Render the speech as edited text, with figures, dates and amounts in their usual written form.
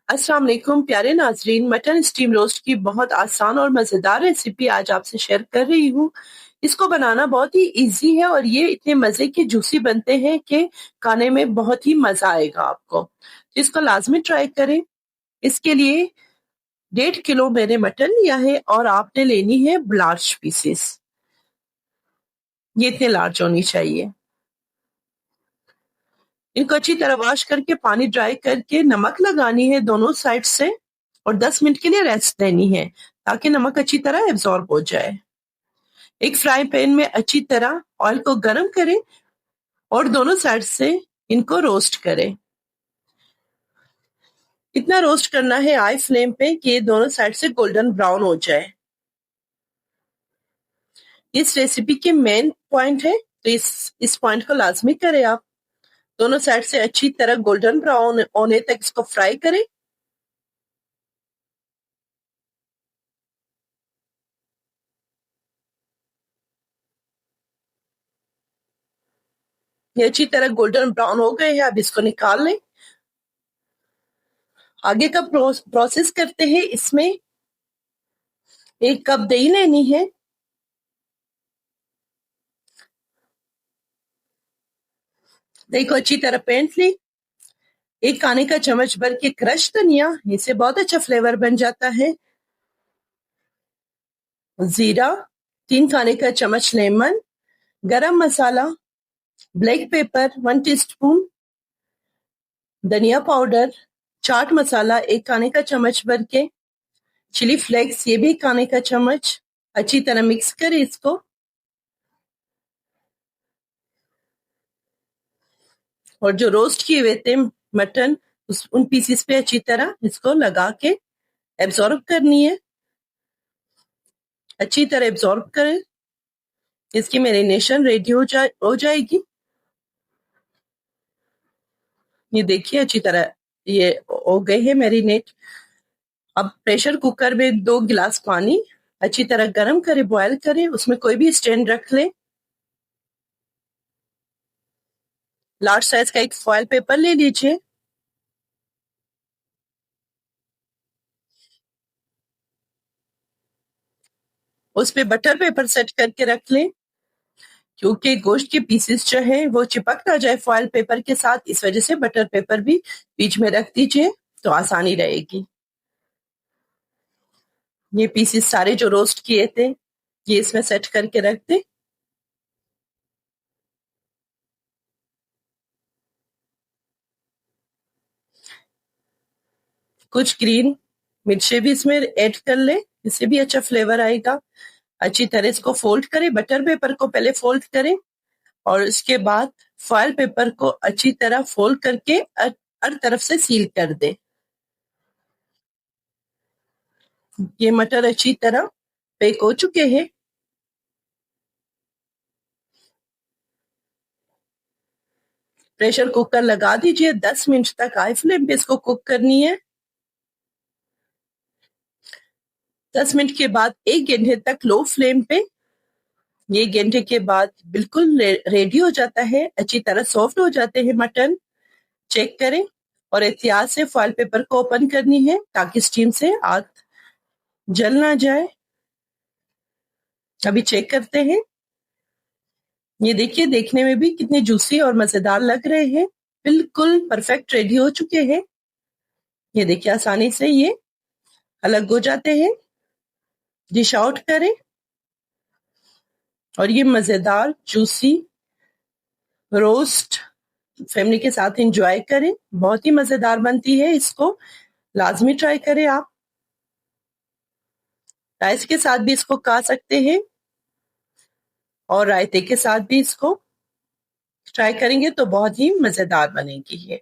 अस्सलाम वालेकुम प्यारे नाजरीन। मटन स्टीम रोस्ट की बहुत आसान और मज़ेदार रेसिपी आज आपसे शेयर कर रही हूँ। इसको बनाना बहुत ही इजी है और ये इतने मज़े के जूसी बनते हैं कि खाने में बहुत ही मज़ा आएगा आपको। तो इसको लाजमी ट्राई करें। इसके लिए 1.5 किलो मैंने मटन लिया है और आपने लेनी है लार्ज पीसेस। ये इतने लार्ज होनी चाहिए। इनको अच्छी तरह वॉश करके पानी ड्राई करके नमक लगानी है दोनों साइड से और 10 मिनट के लिए रेस्ट देनी है ताकि नमक अच्छी तरह एब्जॉर्ब हो जाए। एक फ्राई पैन में अच्छी तरह ऑयल को गर्म करें और दोनों साइड से इनको रोस्ट करें। इतना रोस्ट करना है हाई फ्लेम पे कि ये दोनों साइड से गोल्डन ब्राउन हो जाए। इस रेसिपी के मेन पॉइंट है, तो इस पॉइंट को लाजमी करें आप। दोनों साइड से अच्छी तरह गोल्डन ब्राउन होने तक इसको फ्राई करें। ये अच्छी तरह गोल्डन ब्राउन हो गए हैं, अब इसको निकाल लें। आगे का प्रोसेस करते हैं। इसमें 1 कप दही लेनी है। दही को अच्छी तरह फेंट ली। 1 खाने का चम्मच भर के क्रश धनिया, इससे बहुत अच्छा फ्लेवर बन जाता है। जीरा, 3 खाने का चम्मच लेमन, गरम मसाला, ब्लैक पेपर 1 टीस्पून, धनिया पाउडर, चाट मसाला 1 खाने का चम्मच भर के, चिली फ्लेक्स ये भी 1 खाने का चम्मच। अच्छी तरह मिक्स करें इसको। और जो रोस्ट किए हुए थे मटन, उन पीसेस पे अच्छी तरह इसको लगा के एब्जॉर्ब करनी है। अच्छी तरह एब्जॉर्ब करें। इसकी मैरिनेशन रेडी हो जाएगी। ये देखिए अच्छी तरह ये हो गए हैं मैरिनेट। अब प्रेशर कुकर में 2 गिलास पानी अच्छी तरह गर्म करें, बॉयल करें। उसमें कोई भी स्टैंड रख लें। लार्ज साइज का एक फॉयल पेपर ले लीजिए। उस पे बटर पेपर सेट करके रख लें, क्योंकि गोश्त के पीसेस जो है वो चिपक ना जाए फॉयल पेपर के साथ, इस वजह से बटर पेपर भी बीच में रख दीजिए तो आसानी रहेगी। ये पीसेस सारे जो रोस्ट किए थे ये इसमें सेट करके रख दें। कुछ ग्रीन मिर्चें भी इसमें ऐड कर लें, इससे भी अच्छा फ्लेवर आएगा। अच्छी तरह इसको फोल्ड करें। बटर पेपर को पहले फोल्ड करें और इसके बाद फॉयल पेपर को अच्छी तरह फोल्ड करके हर तरफ से सील कर दें। ये मटर अच्छी तरह बेक हो चुके हैं। प्रेशर कुकर लगा दीजिए। 10 मिनट तक हाई फ्लेम पे इसको कुक करनी है। 10 मिनट के बाद 1 घंटे तक लो फ्लेम पे। ये घंटे के बाद बिल्कुल रेडी हो जाता है। अच्छी तरह सॉफ्ट हो जाते हैं मटन। चेक करें और एहतियात से फॉयल पेपर को ओपन करनी है ताकि स्टीम से आग जल ना जाए। अभी चेक करते हैं। ये देखिए, देखने में भी कितने जूसी और मजेदार लग रहे हैं। बिल्कुल परफेक्ट रेडी हो चुके हैं। ये देखिए आसानी से ये अलग हो जाते हैं। डिश आउट करें और ये मजेदार जूसी रोस्ट फैमिली के साथ एंजॉय करें। बहुत ही मजेदार बनती है। इसको लाजमी ट्राई करें आप। राइस के साथ भी इसको खा सकते हैं और रायते के साथ भी इसको ट्राई करेंगे तो बहुत ही मजेदार बनेगी ये।